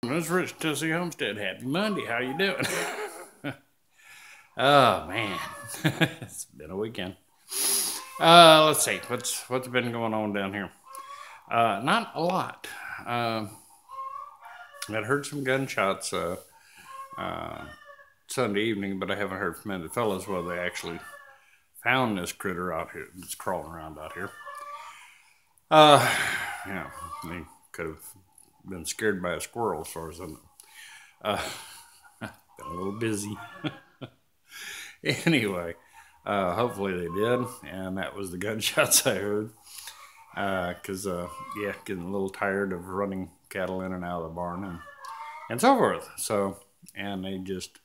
It's Rich Tennessee Homestead. Happy Monday. How you doing? Oh man, it's been a weekend. Let's see what's been going on down here. Not a lot. I'd heard some gunshots uh, Sunday evening, but I haven't heard from any fellas whether they actually found this critter out here that's crawling around out here. Uh, yeah, they could have been scared by a squirrel, as far as I know. Uh, been a little busy. Anyway, hopefully they did, and that was the gunshots I heard. Because, yeah, getting a little tired of running cattle in and out of the barn and so forth. So, and they just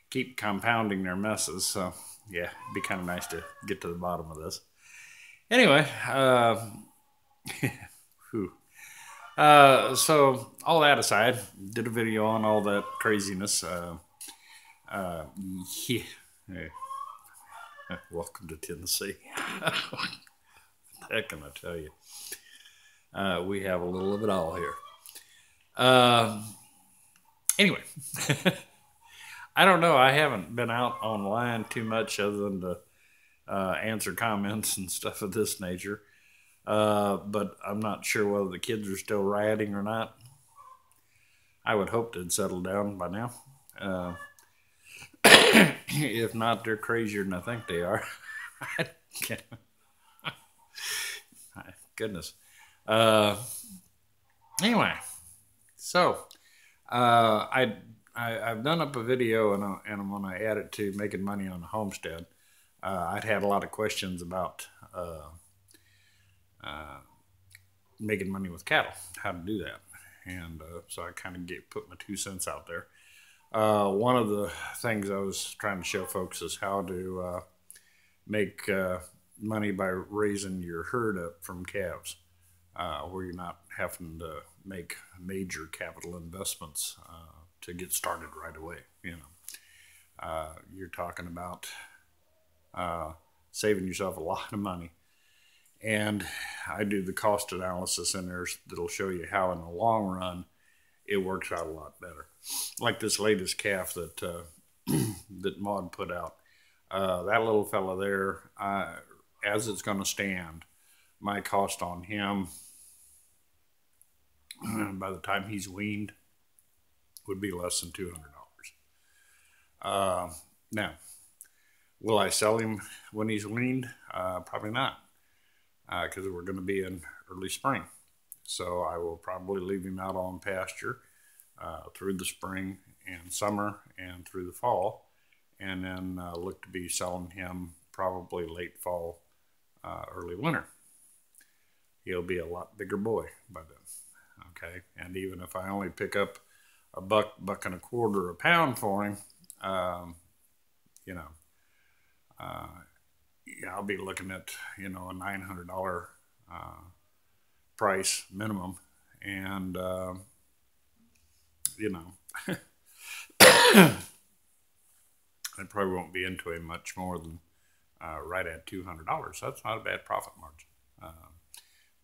keep compounding their messes. So, yeah, it'd be kind of nice to get to the bottom of this. Anyway, whew. So all that aside, did a video on all that craziness. Uh, yeah. Hey, welcome to Tennessee. Heck can I tell you? We have a little of it all here. Anyway, I don't know. I haven't been out online too much other than to answer comments and stuff of this nature. But I'm not sure whether the kids are still rioting or not. I would hope they'd settle down by now. If not, they're crazier than I think they are. My goodness. Anyway, so I've done up a video and I'm going to add it to making money on the homestead. I'd had a lot of questions about making money with cattle, how to do that, and so I kind of put my 2 cents out there. One of the things I was trying to show folks is how to make money by raising your herd up from calves, where you're not having to make major capital investments to get started right away. You're talking about saving yourself a lot of money. And I do the cost analysis in there that'll show you how in the long run it works out a lot better. Like this latest calf that that Maud put out. That little fella there, as it's going to stand, my cost on him by the time he's weaned would be less than $200. Now, will I sell him when he's weaned? Probably not, because we're going to be in early spring. So I will probably leave him out on pasture through the spring and summer and through the fall, and then look to be selling him probably late fall, early winter. He'll be a lot bigger boy by then. Okay, and even if I only pick up a buck and a quarter a pound for him, yeah, I'll be looking at a $900 price minimum, and I probably won't be into him much more than right at $200. That's not a bad profit margin.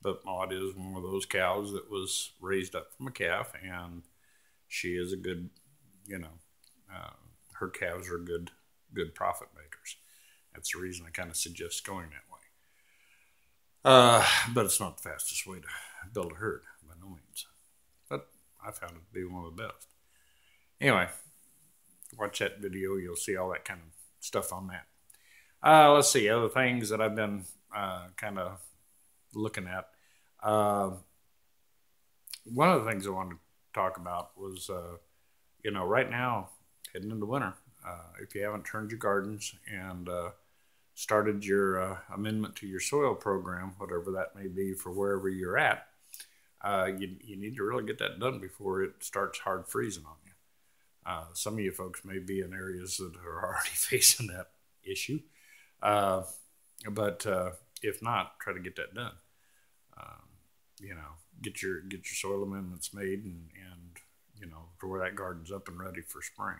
But Maud is one of those cows that was raised up from a calf, and she is a good, her calves are good profit makers. That's the reason I kind of suggest going that way. But it's not the fastest way to build a herd, by no means. But I found it to be one of the best. Anyway, watch that video. You'll see all that kind of stuff on that. Let's see, other things that I've been kind of looking at. One of the things I wanted to talk about was, right now, heading into winter, if you haven't turned your gardens and started your amendment to your soil program, whatever that may be for wherever you're at, you need to really get that done before it starts hard freezing on you. Some of you folks may be in areas that are already facing that issue, but if not, try to get that done. Get your soil amendments made and to where that garden's up and ready for spring.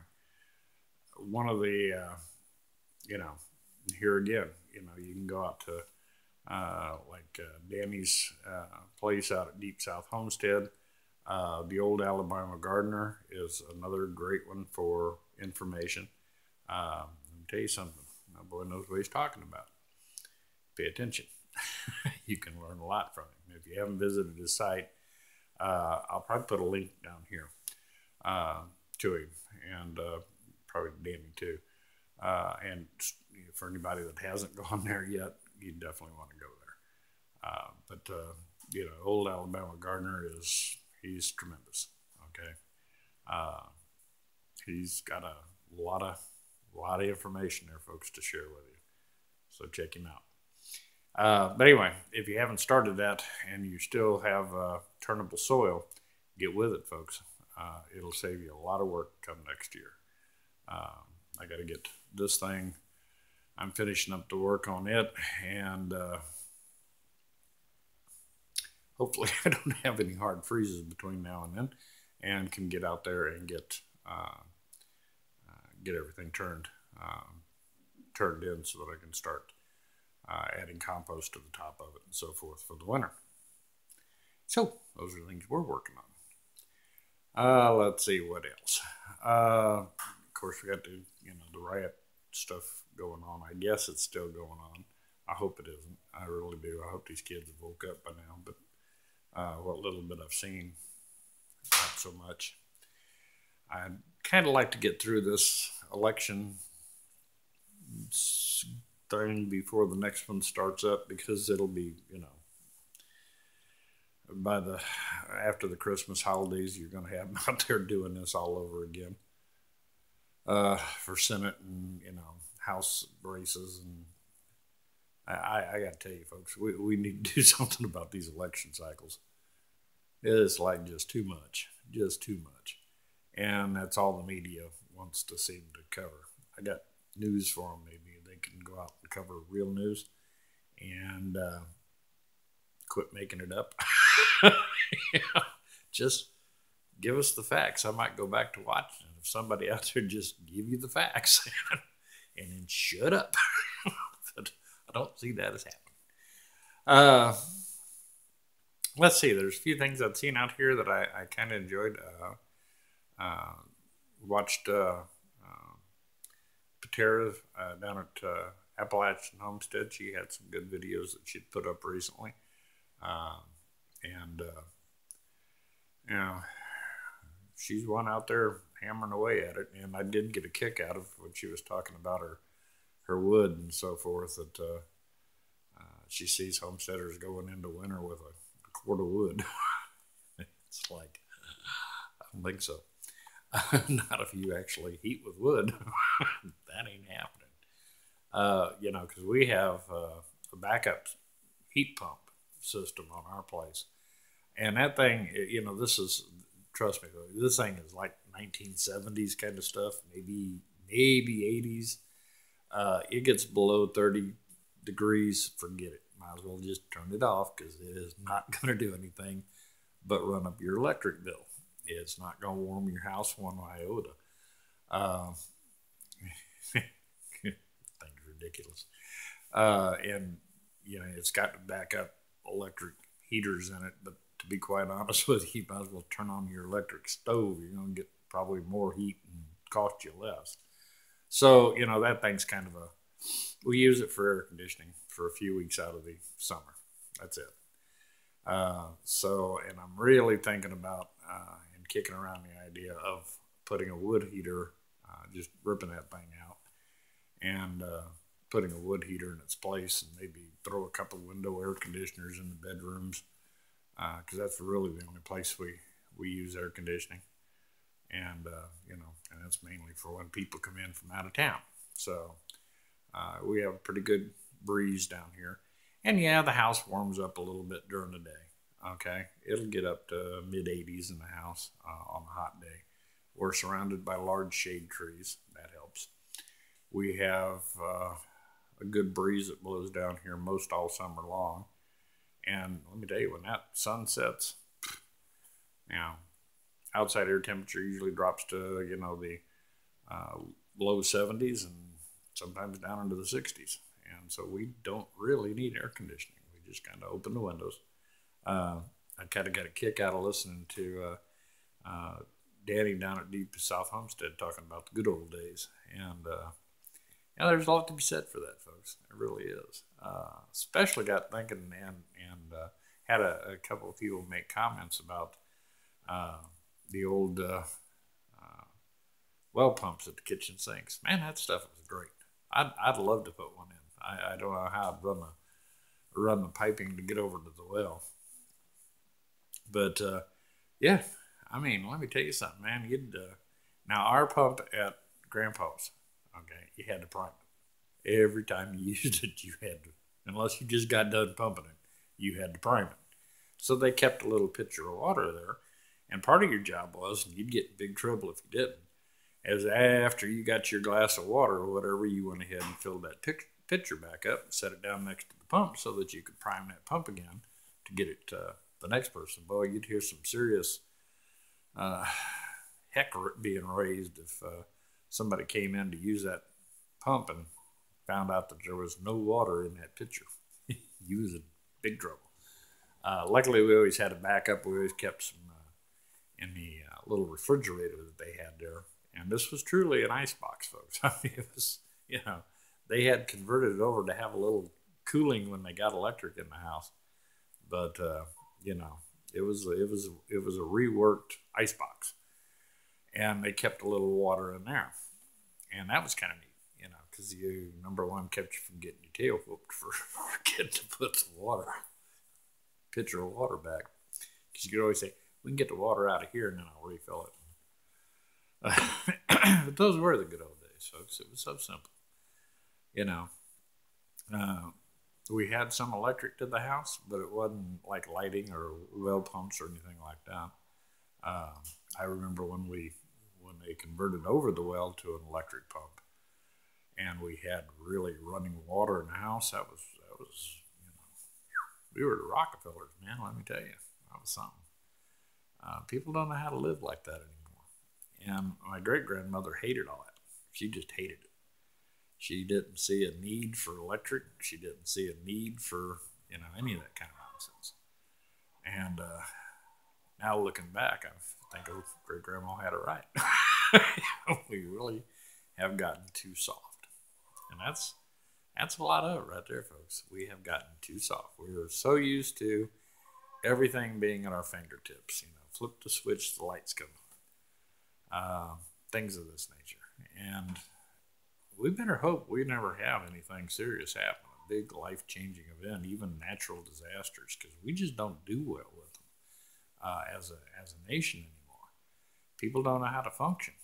One of the here again, you can go out to Danny's place out at Deep South Homestead. The Old Alabama Gardener is another great one for information. Let me tell you something. My boy knows what he's talking about. Pay attention. You can learn a lot from him. If you haven't visited his site, I'll probably put a link down here to him, and probably Danny too. And for anybody that hasn't gone there yet, you definitely want to go there. But Old Alabama Gardener he's tremendous. Okay, he's got a lot of information there, folks, to share with you. So check him out. But anyway, if you haven't started that and you still have turnable soil, get with it, folks. It'll save you a lot of work come next year. I got to get this thing. I'm finishing up the work on it, and hopefully I don't have any hard freezes between now and then, and can get out there and get everything turned in so that I can start adding compost to the top of it and so forth for the winter. So those are things we're working on. Let's see what else. Of course, we got the riot stuff going on. I guess it's still going on. I hope it isn't. I really do. I hope these kids have woke up by now. But what little bit I've seen, not so much. I'd kind of like to get through this election thing before the next one starts up, because it'll be, after the Christmas holidays, you're going to have them out there doing this all over again for Senate and House races. And I got to tell you, folks, we need to do something about these election cycles. It's like just too much, and that's all the media wants to seem to cover. I got news for them. Maybe they can go out and cover real news and quit making it up. Just give us the facts. I might go back to watching it if somebody out there just give you the facts and then shut up. But I don't see that as happening. Let's see. There's a few things I've seen out here that I kind of enjoyed. Watched Patera down at Appalachian Homestead. She had some good videos that she'd put up recently. She's one out there hammering away at it, and I did get a kick out of when she was talking about her wood and so forth, that she sees homesteaders going into winter with a quart of wood. It's like, I don't think so. Not if you actually heat with wood. That ain't happening. Because we have a backup heat pump system on our place. And that thing, trust me, this thing is like 1970s kind of stuff, maybe 80s. It gets below 30 degrees, forget it. Might as well just turn it off, because it is not going to do anything but run up your electric bill. It's not going to warm your house one iota. Things ridiculous. And it's got backup electric heaters in it, but to be quite honest with you, you might as well turn on your electric stove. You're going to get probably more heat and cost you less. So, that thing's kind of we use it for air conditioning for a few weeks out of the summer. That's it. And I'm really thinking about and kicking around the idea of putting a wood heater, just ripping that thing out and putting a wood heater in its place, and maybe throw a couple window air conditioners in the bedrooms, because that's really the only place we use air conditioning. And, and that's mainly for when people come in from out of town. So we have a pretty good breeze down here. And yeah, the house warms up a little bit during the day. Okay, it'll get up to mid-80s in the house on a hot day. We're surrounded by large shade trees. That helps. We have a good breeze that blows down here most all summer long. And let me tell you, when that sun sets, outside air temperature usually drops to the low 70s and sometimes down into the 60s. And so we don't really need air conditioning. We just kind of open the windows. I kind of got a kick out of listening to Danny down at Deep South Homestead talking about the good old days. And yeah, there's a lot to be said for that, folks. It really is. Especially got thinking and had a couple of people make comments about the old well pumps at the kitchen sinks. Man, that stuff was great. I'd love to put one in. I don't know how I'd run the piping to get over to the well. But yeah, I mean, let me tell you something, man. Now our pump at Grandpa's, okay, you had to prime it. Every time you used it, you had to, unless you just got done pumping it, you had to prime it. So they kept a little pitcher of water there, and part of your job was, and you'd get in big trouble if you didn't, as after you got your glass of water or whatever, you went ahead and filled that pitcher back up and set it down next to the pump so that you could prime that pump again to get it the next person. Boy, you'd hear some serious heck being raised if somebody came in to use that pump and found out that there was no water in that pitcher. You was in big trouble. Luckily, we always had a backup. We always kept some in the little refrigerator that they had there. And this was truly an ice box, folks. I mean, it was, they had converted it over to have a little cooling when they got electric in the house. But, it was a reworked ice box. And they kept a little water in there. And that was kind of neat, because number one, kept you from getting your tail whooped for forgetting to put the pitcher of water back. Because you could always say, we can get the water out of here and then I'll refill it. But those were the good old days, folks. It was so simple. We had some electric to the house, but it wasn't like lighting or well pumps or anything like that. I remember when they converted over the well to an electric pump, and we had really running water in the house. That was we were the Rockefellers, man. Let me tell you, that was something. People don't know how to live like that anymore. And my great-grandmother hated all that. She just hated it. She didn't see a need for electric. She didn't see a need for, any of that kind of nonsense. And now looking back, I think great-grandma had it right. We really have gotten too soft. And that's a lot of it right there, folks. We have gotten too soft. We're so used to everything being at our fingertips. Flip the switch, the lights come on. Things of this nature. And we better hope we never have anything serious happen, a big life-changing event, even natural disasters, because we just don't do well with them as a nation anymore. People don't know how to function.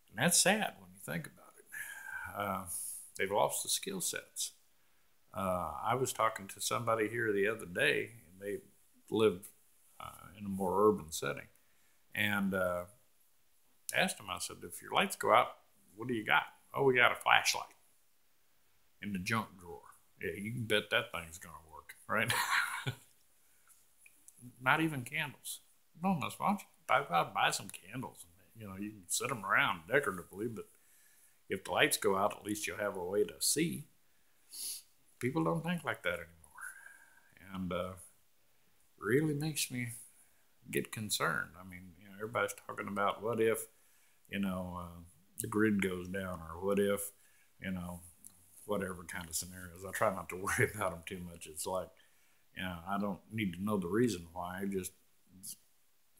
And that's sad when you think about it. They've lost the skill sets. I was talking to somebody here the other day, and they lived in a more urban setting. And asked them, I said, if your lights go out, what do you got? Oh, we got a flashlight in the junk drawer. Yeah, you can bet that thing's going to work, right? Not even candles. No, why don't you buy some candles? You can set them around decoratively, but if the lights go out, at least you'll have a way to see. People don't think like that anymore. And really makes me get concerned. I mean, everybody's talking about what if, the grid goes down, or what if, whatever kind of scenarios. I try not to worry about them too much. It's like, I don't need to know the reason why. I just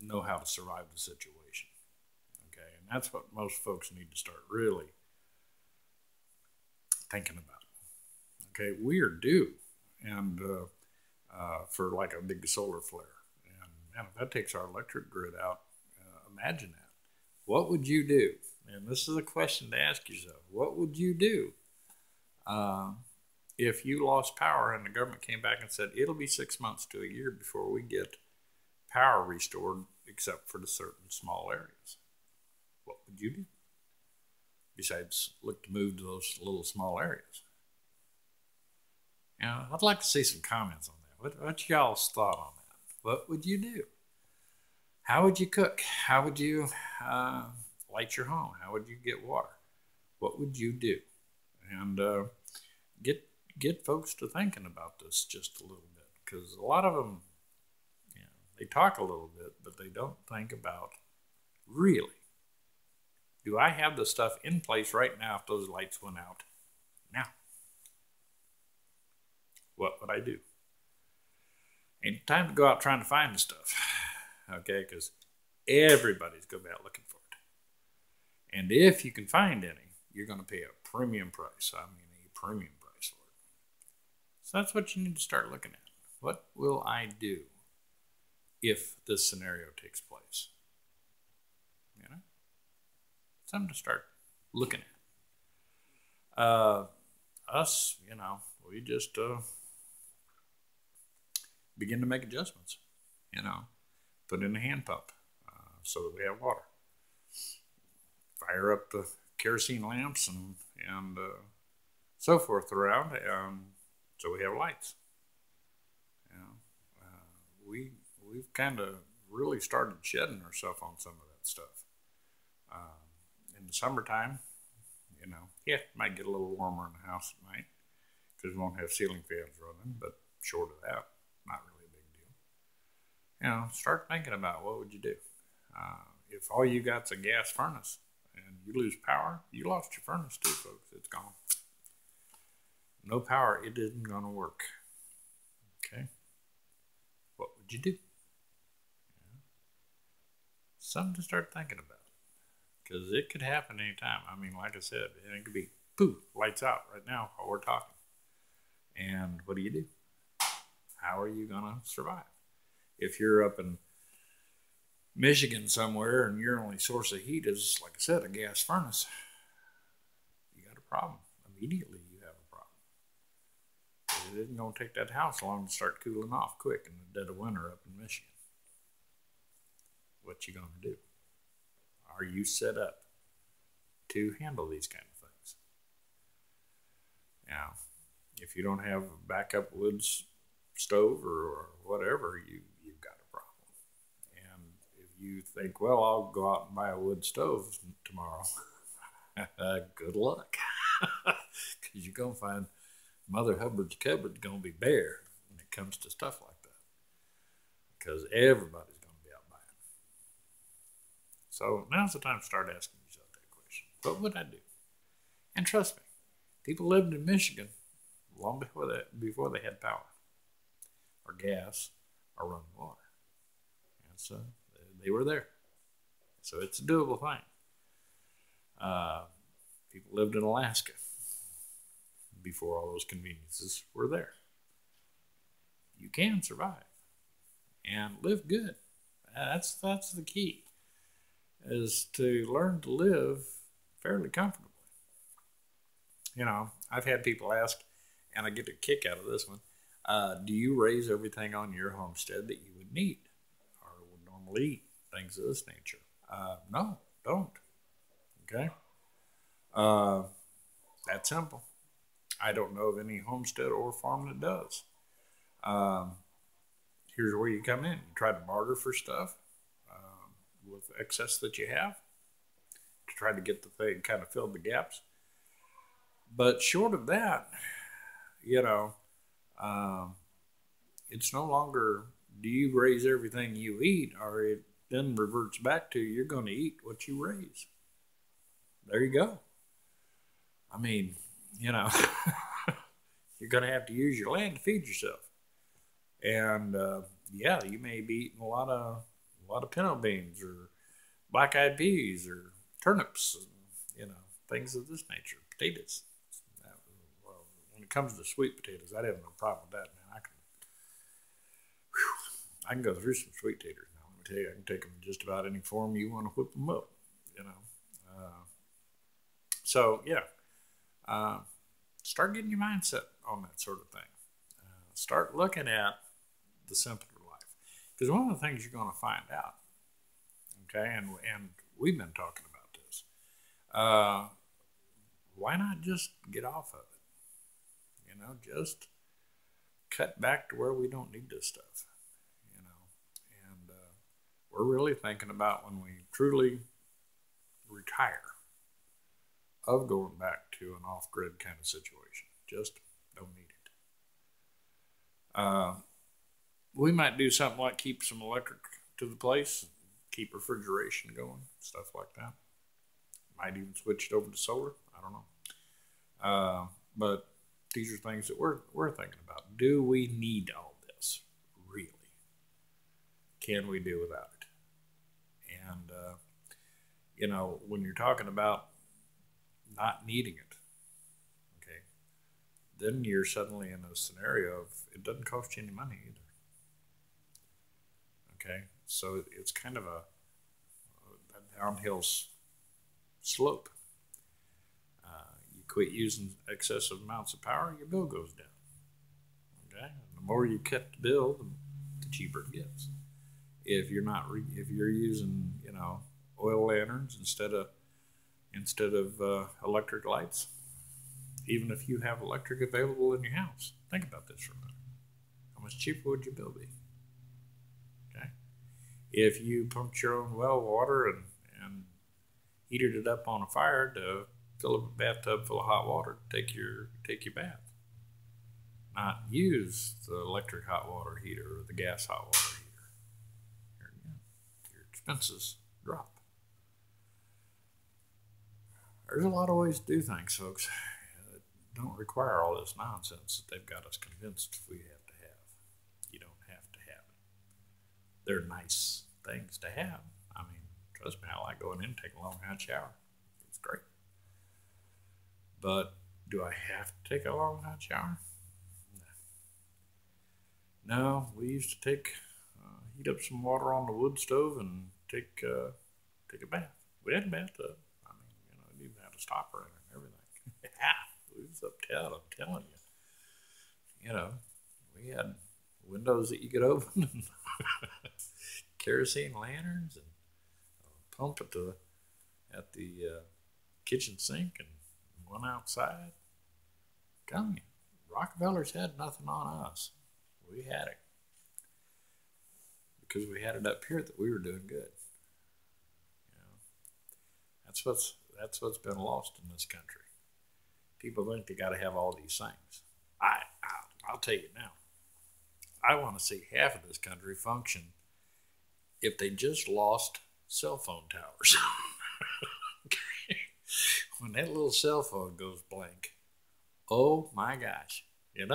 know how to survive the situation. Okay, and that's what most folks need to start really thinking about. Okay, we are due, and for like a big solar flare, and if that takes our electric grid out, imagine that. What would you do? And this is a question to ask yourself. What would you do if you lost power and the government came back and said, it'll be 6 months to a year before we get power restored, except for the certain small areas? What would you do? Besides look to move to those little small areas. I'd like to see some comments on that. What's y'all's thought on that? What would you do? How would you cook? How would you light your home? How would you get water? What would you do? And get folks to thinking about this just a little bit, because a lot of them, They talk a little bit, but they don't think about, really, do I have the stuff in place right now if those lights went out now? What would I do? Ain't time to go out trying to find the stuff, okay? Because everybody's going to be out looking for it. And if you can find any, you're going to pay a premium price. I mean, a premium price for it. So that's what you need to start looking at. What will I do if this scenario takes place? You know, something to start looking at. Us, we just begin to make adjustments. Put in a hand pump so that we have water. Fire up the kerosene lamps and so forth around, so we have lights. We've kind of really started shedding ourselves on some of that stuff. In the summertime, it might get a little warmer in the house at night because we won't have ceiling fans running, but short of that, not really a big deal. Start thinking about what would you do. If all you got's a gas furnace and you lose power, you lost your furnace too, folks. It's gone. No power, it isn't going to work. Okay? What would you do? Something to start thinking about. Because it could happen anytime. I mean, like I said, it could be, poof, lights out right now while we're talking. And what do? How are you going to survive? If you're up in Michigan somewhere and your only source of heat is, like I said, a gas furnace, you got a problem. Immediately you have a problem. It isn't going to take that house long to start cooling off quick in the dead of winter up in Michigan. What you going to do? Are you set up to handle these kind of things? Now, if you don't have a backup wood stove or whatever, you've got a problem. And if you think, well, I'll go out and buy a wood stove tomorrow, good luck. Because you're going to find Mother Hubbard's cupboard going to be bare when it comes to stuff like that. Because everybody's going to be out buying. So now's the time to start asking yourself that question. What would I do? And trust me, people lived in Michigan long before they had power or gas or running water. And so they were there. So it's a doable thing. People lived in Alaska before all those conveniences were there. You can survive and live good. That's the key, is to learn to live fairly comfortably. I've had people ask, and I get a kick out of this one, do you raise everything on your homestead that you would need or would normally eat, things of this nature? No, don't. Okay? That's simple. I don't know of any homestead or farm that does. Here's where you come in. You try to barter for stuff with excess that you have to try to get the thing kind of fill the gaps. But short of that, it's no longer do you raise everything you eat, or it then reverts back to you're going to eat what you raise. There you go. I mean, you're going to have to use your land to feed yourself. And you may be eating a lot of pinto beans or black-eyed peas or turnips, and, things of this nature, potatoes. When it comes to sweet potatoes, I have no problem with that, man. I can go through some sweet taters now. Let me tell you, I can take them in just about any form you want to whip them up, start getting your mindset on that sort of thing. Start looking at the simpler life. Because one of the things you're going to find out, okay, and we've been talking about this, why not just get off of it? Just cut back to where we don't need this stuff, and we're really thinking about when we truly retire of going back to an off-grid kind of situation. Just don't need it. we might do something like keep some electric to the place, keep refrigeration going, stuff like that. Might even switch it over to solar. I don't know. But these are things that we're thinking about. Do we need all this? Really? Can we do without it? And, when you're talking about not needing it, okay, then you're suddenly in a scenario of it doesn't cost you any money either. Okay, so it's kind of a downhill slope. You quit using excessive amounts of power, your bill goes down. Okay, and the more you cut the bill, the cheaper it gets. If you're not, if you're using, oil lanterns instead of electric lights, even if you have electric available in your house, think about this for a minute. How much cheaper would your bill be? Okay, if you pumped your own well water and heated it up on a fire to fill a bathtub full of hot water to take your bath, not use the electric hot water heater or the gas hot water heater, your expenses drop. There's a lot of ways to do things, folks, that don't require all this nonsense that they've got us convinced we have to have. You don't have to have it. They're nice things to have. I mean, trust me, I like going in and taking a long hot shower. It's great. But do I have to take a long hot shower? No, we used to heat up some water on the wood stove and take a bath. We had a bathtub. I mean, it even had a stopper in it and everything. Yeah, it was uptown, I'm telling you. We had windows that you could open and kerosene lanterns and a pump at the kitchen sink and one outside. Come, Rockefellers had nothing on us. We had it because we had it up here that we were doing good. That's what's been lost in this country. People think they got to have all these things. I'll tell you now. I want to see half of this country function if they just lost cell phone towers. When that little cell phone goes blank, oh my gosh, they're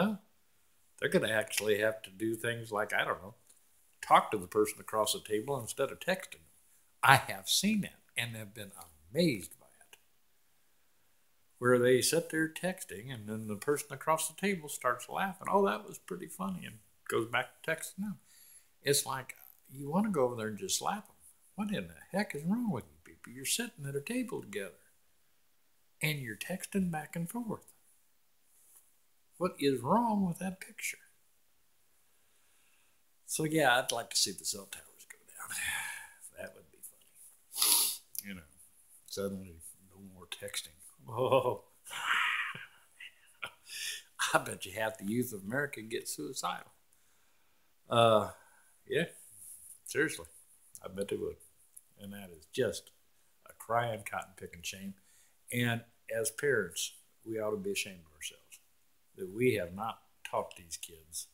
going to actually have to do things like, I don't know, talk to the person across the table instead of texting them. I have seen that and have been amazed by it. Where they sit there texting and then the person across the table starts laughing. Oh, that was pretty funny, and goes back to texting them. It's like you want to go over there and just slap them. What in the heck is wrong with you people? You're sitting at a table together and you're texting back and forth. What is wrong with that picture? So yeah, I'd like to see the cell towers go down. That would be funny. Suddenly no more texting. Oh, I bet you half the youth of America get suicidal. Yeah, seriously, I bet they would. And that is just a crying cotton picking shame. And as parents, we ought to be ashamed of ourselves that we have not taught these kids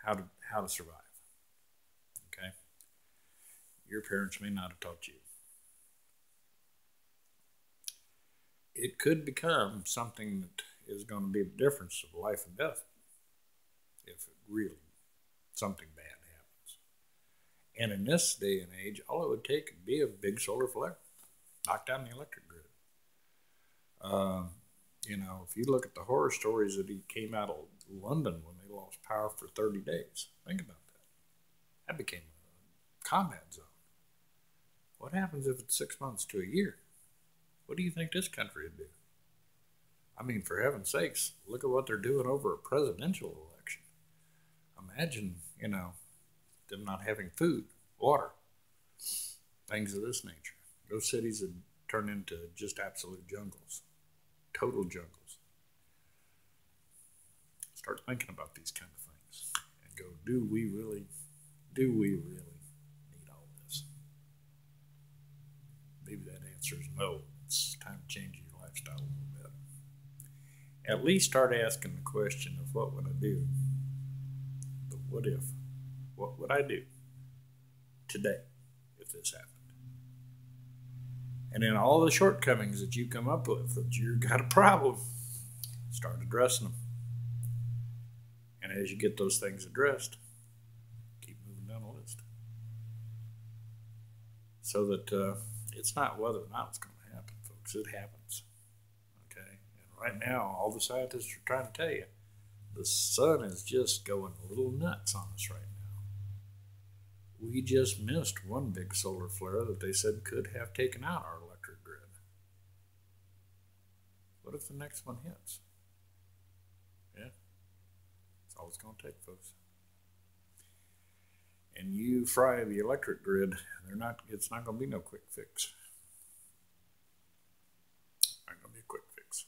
how to survive. Okay? Your parents may not have taught you. It could become something that is going to be the difference of life and death if really something bad happens. And in this day and age, all it would take would be a big solar flare, knock down the electric grid. If you look at the horror stories that came out of London when they lost power for 30 days, think about that. That became a combat zone. What happens if it's 6 months to a year? What do you think this country would do? I mean, for heaven's sakes, look at what they're doing over a presidential election. Imagine, them not having food, water, things of this nature. Those cities would turn into just absolute jungles, total jungles. Start thinking about these kind of things and go, do we really need all this? Maybe that answer is no. It's time to change your lifestyle a little bit. At least start asking the question of what would I do? The What if? What would I do today if this happened? And then all the shortcomings that you come up with, that you've got a problem, start addressing them. And as you get those things addressed, keep moving down the list. So that it's not whether or not it's going to happen, folks. It happens. Okay? And right now, all the scientists are trying to tell you, the sun is just going a little nuts on us right now. We just missed one big solar flare that they said could have taken out our electric grid. What if the next one hits? Yeah, that's all it's going to take, folks. And you fry the electric grid, it's not going to be no quick fix. Not going to be a quick fix.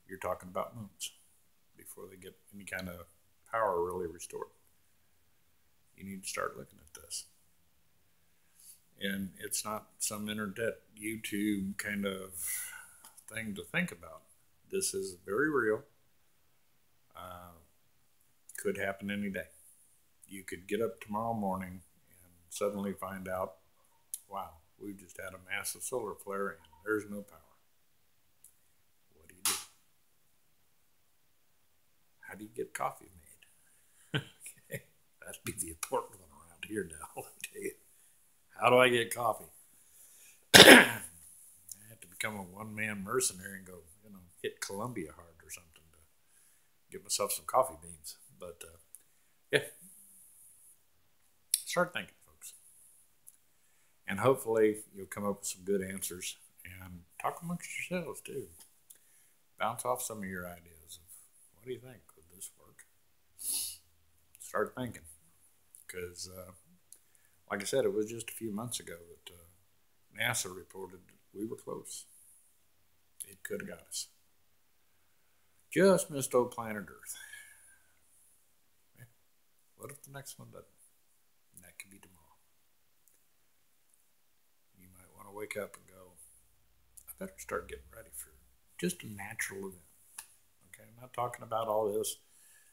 You're talking about months before they get any kind of power really restored. You need to start looking at this. And it's not some internet YouTube kind of thing to think about. This is very real. Could happen any day. You could get up tomorrow morning and suddenly find out, wow, we just had a massive solar flare and there's no power. What do you do? How do you get coffee made? Okay, that'd be the important one around here now. I'll tell you. How do I get coffee? I have to become a one-man mercenary and go, hit Columbia hard or something to get myself some coffee beans. But yeah, start thinking, folks. And hopefully you'll come up with some good answers and talk amongst yourselves too. Bounce off some of your ideas of what do you think? Could this work? Start thinking. Because, like I said, it was just a few months ago that NASA reported that we were close. It could have got us. Just missed old planet Earth. What if the next one doesn't? And that could be tomorrow. You might want to wake up and go, I better start getting ready for just a natural event. Okay, I'm not talking about all this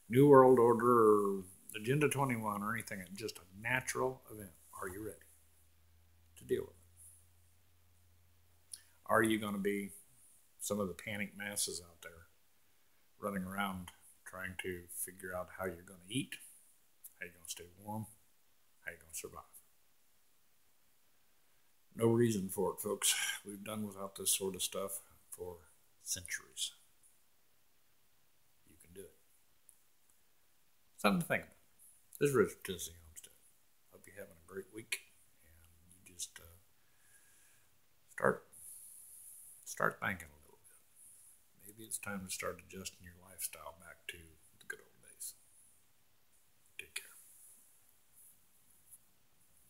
New World Order or Agenda 21 or anything. It's just a natural event. Are you ready to deal with it? Are you going to be some of the panic masses out there running around trying to figure out how you're going to eat? How you going to stay warm? How you going to survive? No reason for it, folks. We've done without this sort of stuff for centuries. You can do it. Something to think about. This is Richard Tennessee Homestead. Hope you're having a great week. And you just start thinking a little bit. Maybe it's time to start adjusting your lifestyle back